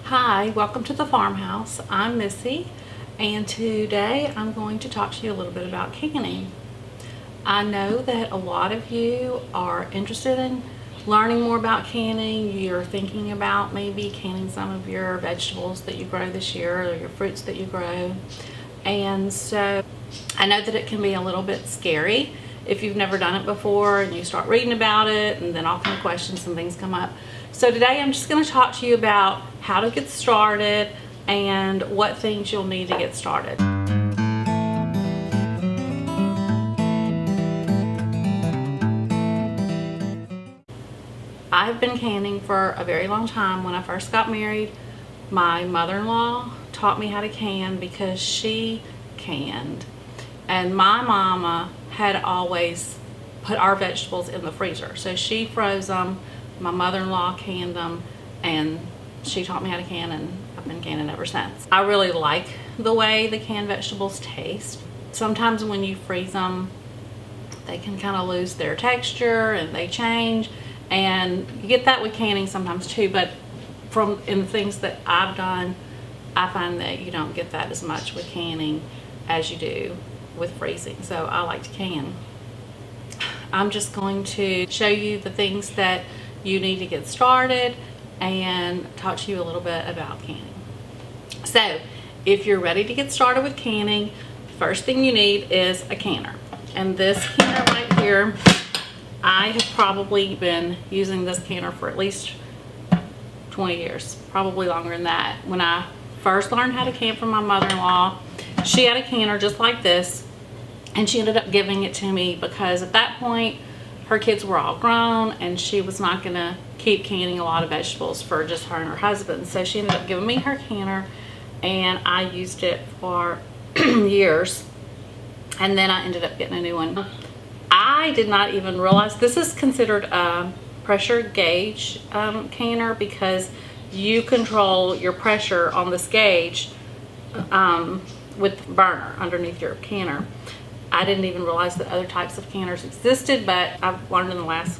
Hi, welcome to the farmhouse. I'm Missy, and today I'm going to talk to you a little bit about canning. I know that a lot of you are interested in learning more about canning. You're thinking about maybe canning some of your vegetables that you grow this year or your fruits that you grow. And so I know that it can be a little bit scary if you've never done it before and you start reading about it and then all kinds of questions and things come up. So today I'm just going to talk to you about how to get started and what things you'll need to get started. I've been canning for a very long time. When I first got married, my mother-in-law taught me how to can because she canned. And my mama had always put our vegetables in the freezer. So she froze them, my mother-in-law canned them, and she taught me how to can, and I've been canning ever since. I really like the way the canned vegetables taste. Sometimes when you freeze them, they can kind of lose their texture and they change, and you get that with canning sometimes too, but in the things that I've done, I find that you don't get that as much with canning as you do with freezing. So I like to can. I'm just going to show you the things that you need to get started and talk to you a little bit about canning. So if you're ready to get started with canning, first thing you need is a canner. And this canner right here, I have probably been using this canner for at least 20 years, probably longer than that. When I first learned how to can from my mother-in-law, she had a canner just like this, and she ended up giving it to me because at that point her kids were all grown and she was not gonna keep canning a lot of vegetables for just her and her husband. So she ended up giving me her canner, and I used it for years, and then I ended up getting a new one. I did not even realize this is considered a pressure gauge canner because you control your pressure on this gauge with the burner underneath your canner. I didn't even realize that other types of canners existed, but I've learned in the last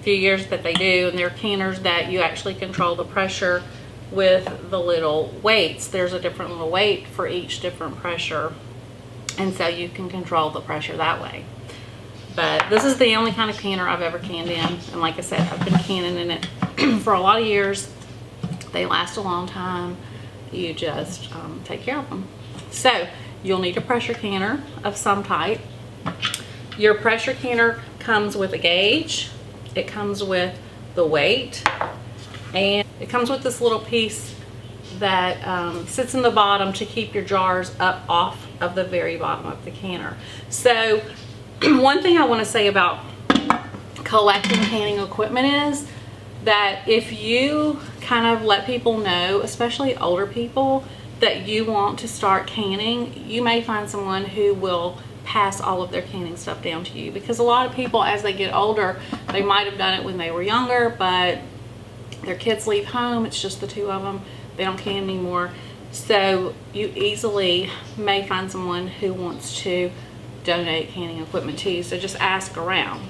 few years that they do, and they're canners that you actually control the pressure with the little weights. There's a different little weight for each different pressure, and so you can control the pressure that way. But this is the only kind of canner I've ever canned in, and like I said, I've been canning in it for a lot of years. They last a long time. You just take care of them. So you'll need a pressure canner of some type. Your pressure canner comes with a gauge, it comes with the weight, and it comes with this little piece that sits in the bottom to keep your jars up off of the very bottom of the canner. So one thing I want to say about collecting canning equipment is that if you kind of let people know, especially older people, that you want to start canning, you may find someone who will pass all of their canning stuff down to you, because a lot of people, as they get older, they might have done it when they were younger, but their kids leave home, it's just the two of them, they don't can anymore. So you easily may find someone who wants to donate canning equipment to you, so just ask around.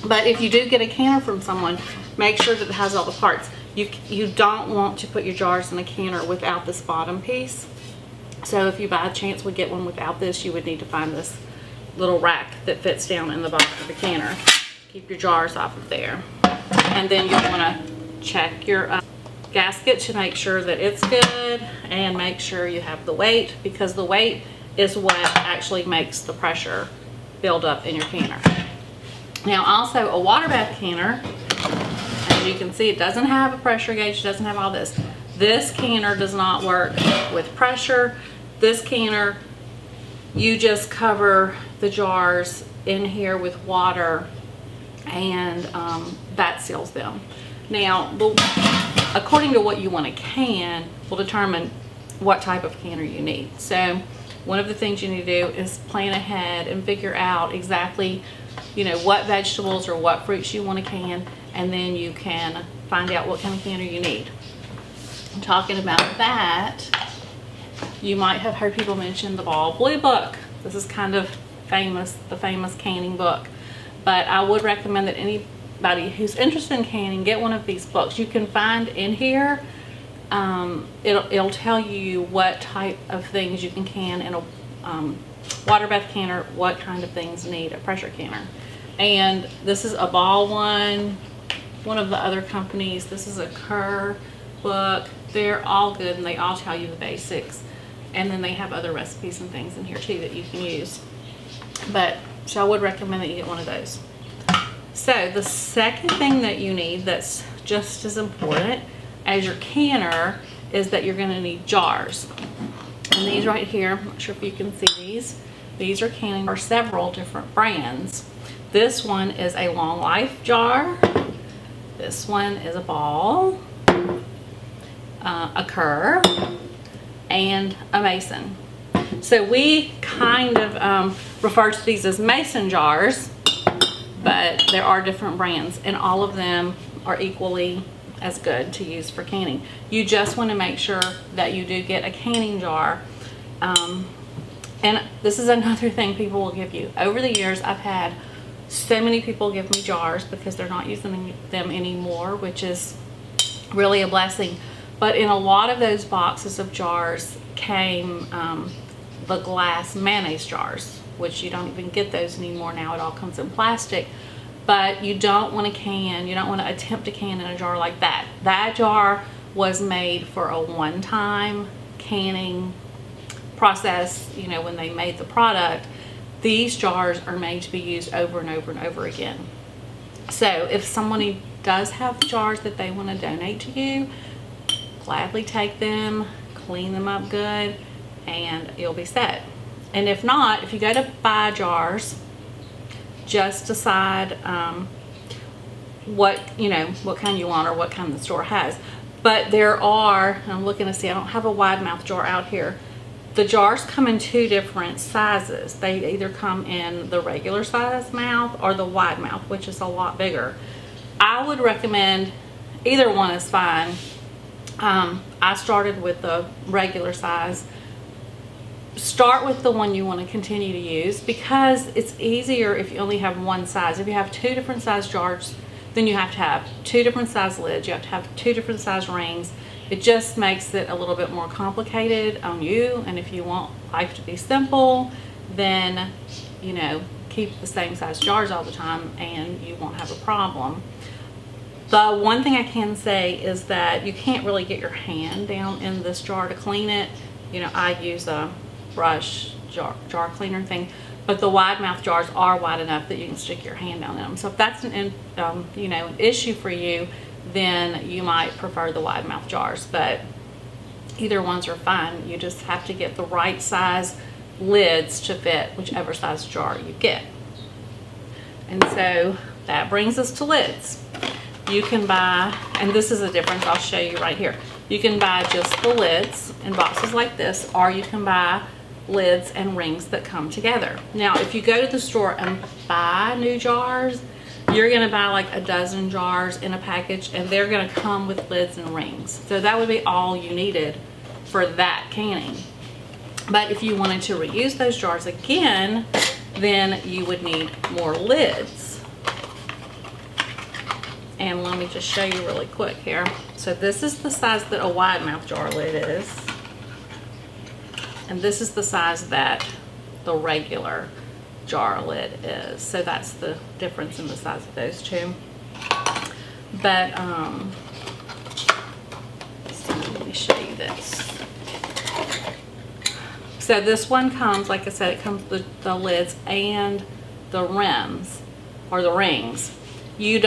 But if you do get a canner from someone, make sure that it has all the parts. You don't want to put your jars in a canner without this bottom piece. So if you by chance would get one without this, you would need to find this little rack that fits down in the bottom of the canner. Keep your jars off of there. And then you'll want to check your gasket to make sure that it's good, and make sure you have the weight, because the weight is what actually makes the pressure build up in your canner. Now also, a water bath canner, as you can see, it doesn't have a pressure gauge, it doesn't have all this. This canner does not work with pressure. This canner, you just cover the jars in here with water, and that seals them. Now, according to what you want to can will determine what type of canner you need. So one of the things you need to do is plan ahead and figure out exactly, you know, what vegetables or what fruits you want to can, and then you can find out what kind of canner you need. Talking about that, you might have heard people mention the Ball Blue book. This is kind of famous, the famous canning book, but I would recommend that anybody who's interested in canning get one of these books. You can find in here it'll tell you what type of things you can can in a water bath canner, what kind of things need a pressure canner. And this is a ball one of the other companies. This is a Kerr book. They're all good and they all tell you the basics. And then they have other recipes and things in here too that you can use. But so I would recommend that you get one of those. So the second thing that you need that's just as important as your canner is that you're going to need jars. And these right here, I'm not sure if you can see these. These are canning for several different brands. This one is a Long Life jar. This one is a Ball, a Kerr, and a Mason. So we kind of refer to these as Mason jars, but there are different brands and all of them are equally as good to use for canning. You just want to make sure that you do get a canning jar. And this is another thing people will give you. Over the years, I've had so many people give me jars because they're not using them anymore, which is really a blessing. But in a lot of those boxes of jars came the glass mayonnaise jars, which you don't even get those anymore now. It all comes in plastic. But you don't want to can, you don't want to attempt to can in a jar like that. That jar was made for a one-time canning process, you know, when they made the product. These jars are made to be used over and over and over again. So if somebody does have jars that they want to donate to you, gladly take them, clean them up good, and you'll be set. And if not, if you go to buy jars, just decide what kind you want or what kind the store has. But there are, I'm looking to see, I don't have a wide mouth jar out here. The jars come in two different sizes. They either come in the regular size mouth or the wide mouth, which is a lot bigger. I would recommend either one is fine. I started with the regular size. Start with the one you want to continue to use because it's easier if you only have one size. If you have two different size jars, then you have to have two different size lids. You have to have two different size rings. It just makes it a little bit more complicated on you. And if you want life to be simple, then, you know, keep the same size jars all the time and you won't have a problem. The one thing I can say is that you can't really get your hand down in this jar to clean it. You know, I use a brush jar cleaner thing, but the wide mouth jars are wide enough that you can stick your hand down in them. So if that's an issue for you, then you might prefer the wide mouth jars, but either ones are fine. You just have to get the right size lids to fit whichever size jar you get. And so that brings us to lids. You can buy, and this is a difference I'll show you right here. You can buy just the lids in boxes like this, or you can buy lids and rings that come together. Now, if you go to the store and buy new jars, you're going to buy like a dozen jars in a package, and they're going to come with lids and rings. So that would be all you needed for that canning. But if you wanted to reuse those jars again, then you would need more lids. And let me just show you really quick here. So this is the size that a wide mouth jar lid is. And this is the size that the regular jar lid is. So that's the difference in the size of those two. But so let me show you this. So this one comes, like I said, it comes with the lids and the rims or the rings. You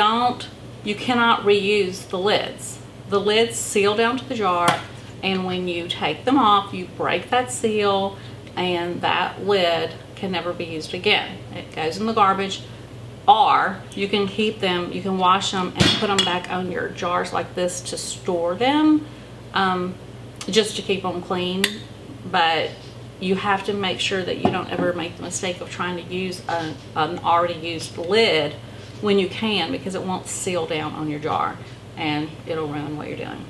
cannot reuse the lids. The lids seal down to the jar, and when you take them off, you break that seal, and that lid can never be used again. It goes in the garbage, or you can keep them, you can wash them and put them back on your jars like this to store them, just to keep them clean. But you have to make sure that you don't ever make the mistake of trying to use an already used lid when you can, because it won't seal down on your jar and it'll ruin what you're doing.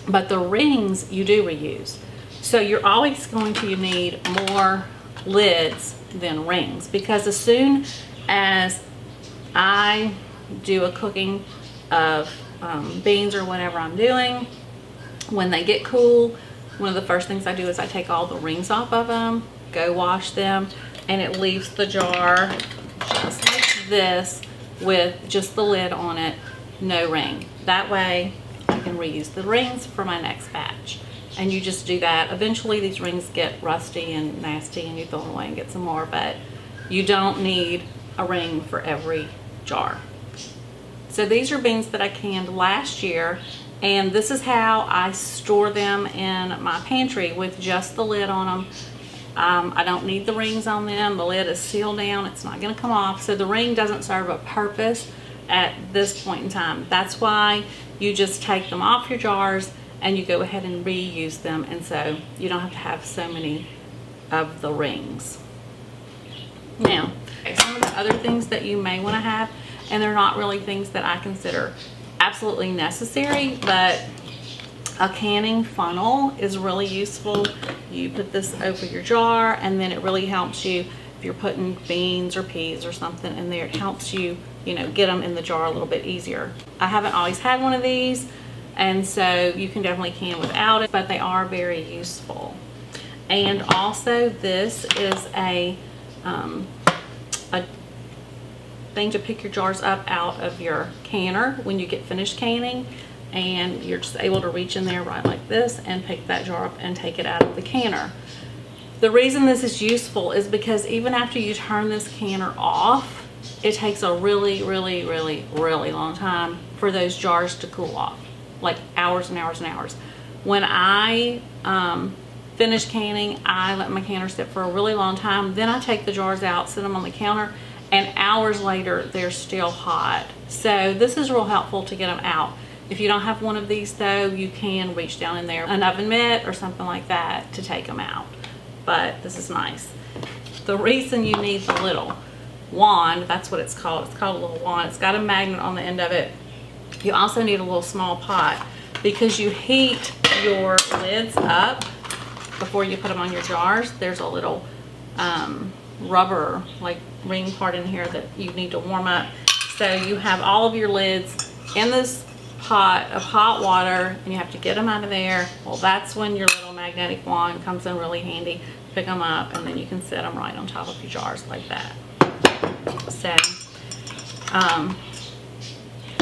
But the rings you do reuse. So you're always going to need more lids than rings, because as soon as I do a cooking of beans or whatever I'm doing, When they get cool, one of the first things I do is I take all the rings off of them, go wash them, and it leaves the jar just like this with just the lid on it, no ring. That way I can reuse the rings for my next batch. And you just do that. Eventually these rings get rusty and nasty and you throw them away and get some more, but you don't need a ring for every jar. So these are beans that I canned last year, and this is how I store them in my pantry with just the lid on them. I don't need the rings on them. The lid is sealed down. It's not going to come off. So the ring doesn't serve a purpose at this point in time. That's why you just take them off your jars and you go ahead and reuse them, and so you don't have to have so many of the rings. Now, some of the other things that you may want to have, and they're not really things that I consider absolutely necessary, but a canning funnel is really useful. You put this over your jar, and then it really helps you if you're putting beans or peas or something in there. It helps you, you know, get them in the jar a little bit easier. I haven't always had one of these, and so you can definitely can without it, but they are very useful. And also this is a thing to pick your jars up out of your canner when you get finished canning, and you're just able to reach in there right like this and pick that jar up and take it out of the canner. The reason this is useful is because even after you turn this canner off, it takes a really long time for those jars to cool off, like hours and hours and hours. When I finish canning, I let my canner sit for a really long time. Then I take the jars out, sit them on the counter, and hours later they're still hot. So this is real helpful to get them out. If you don't have one of these though, you can reach down in there, an oven mitt or something like that, to take them out. But this is nice. The reason you need the little wand, that's what it's called. It's called a little wand. It's got a magnet on the end of it. You also need a little small pot because you heat your lids up before you put them on your jars. There's a little rubber like ring part in here that you need to warm up. So you have all of your lids in this pot of hot water and you have to get them out of there. Well, that's when your little magnetic wand comes in really handy. Pick them up and then you can set them right on top of your jars like that. So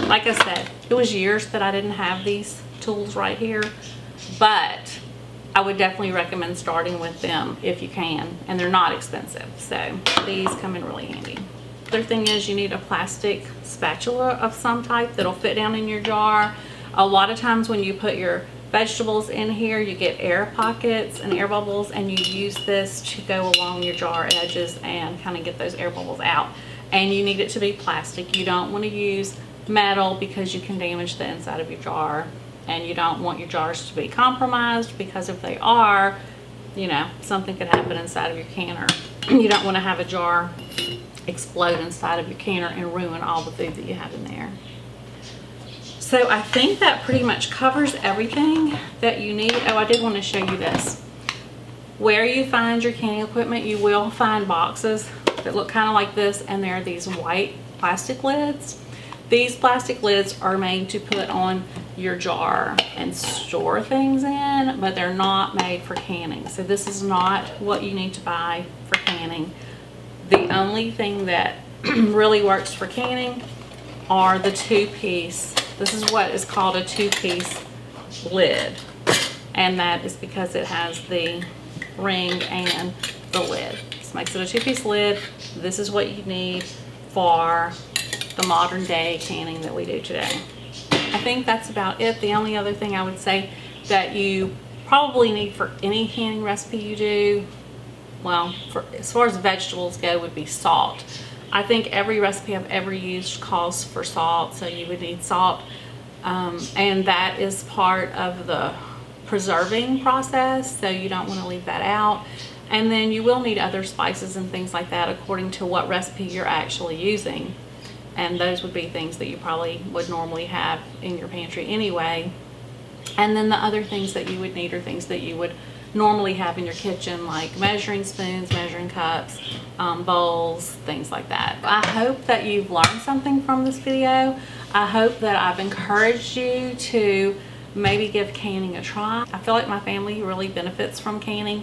like I said, it was years that I didn't have these tools right here, but I would definitely recommend starting with them if you can, and they're not expensive, so these come in really handy. Other thing is you need a plastic spatula of some type that'll fit down in your jar. A lot of times when you put your vegetables in here, you get air pockets and air bubbles, and you use this to go along your jar edges and kind of get those air bubbles out. And you need it to be plastic. You don't want to use metal because you can damage the inside of your jar, and you don't want your jars to be compromised because if they are, you know, something could happen inside of your canner. You don't want to have a jar explode inside of your canner and ruin all the food that you have in there. So I think that pretty much covers everything that you need. Oh, I did want to show you this. Where you find your canning equipment, you will find boxes that look kind of like this, and there are these white plastic lids. These plastic lids are made to put on your jar and store things in, but they're not made for canning. So this is not what you need to buy for canning. The only thing that really works for canning are the two-piece. This is what is called a two-piece lid, and that is because it has the ring and the lid. This makes it a two-piece lid. This is what you need for the modern day canning that we do today. I think that's about it. The only other thing I would say that you probably need for any canning recipe you do, well, as far as vegetables go, would be salt. I think every recipe I've ever used calls for salt, so you would need salt, and that is part of the preserving process, so you don't want to leave that out. And then you will need other spices and things like that according to what recipe you're actually using, and those would be things that you probably would normally have in your pantry anyway. And then the other things that you would need are things that you would normally have in your kitchen, like measuring spoons, measuring cups, bowls, things like that. I hope that you've learned something from this video. I hope that I've encouraged you to maybe give canning a try. I feel like my family really benefits from canning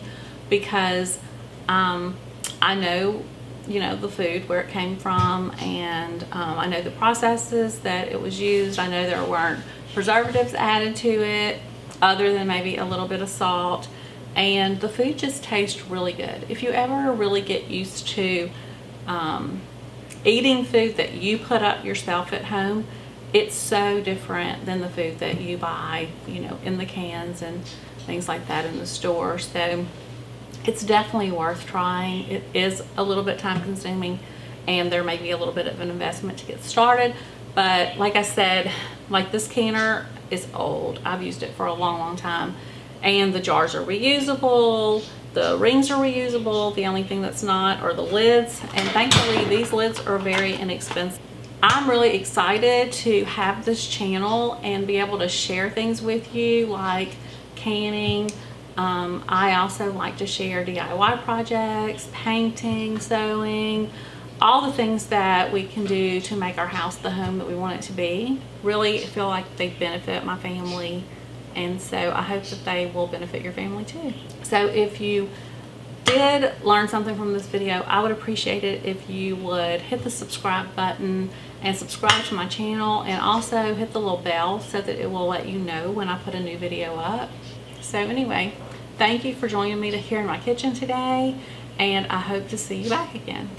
because I know, you know, the food, where it came from, and I know the processes that it was used. I know there weren't preservatives added to it other than maybe a little bit of salt, and the food just tastes really good. If you ever really get used to eating food that you put up yourself at home, it's so different than the food that you buy, you know, in the cans and things like that in the store. So it's definitely worth trying. It is a little bit time consuming, and there may be a little bit of an investment to get started, but like I said, like this canner is old. I've used it for a long time, and the jars are reusable, the rings are reusable. The only thing that's not are the lids, and thankfully these lids are very inexpensive. I'm really excited to have this channel and be able to share things with you like canning. I also like to share DIY projects, painting, sewing, all the things that we can do to make our house the home that we want it to be. Really feel like they benefit my family, and so I hope that they will benefit your family too. So if you did learn something from this video, I would appreciate it if you would hit the subscribe button and subscribe to my channel, and also hit the little bell so that it will let you know when I put a new video up. So anyway, thank you for joining me here in my kitchen today, and I hope to see you back again.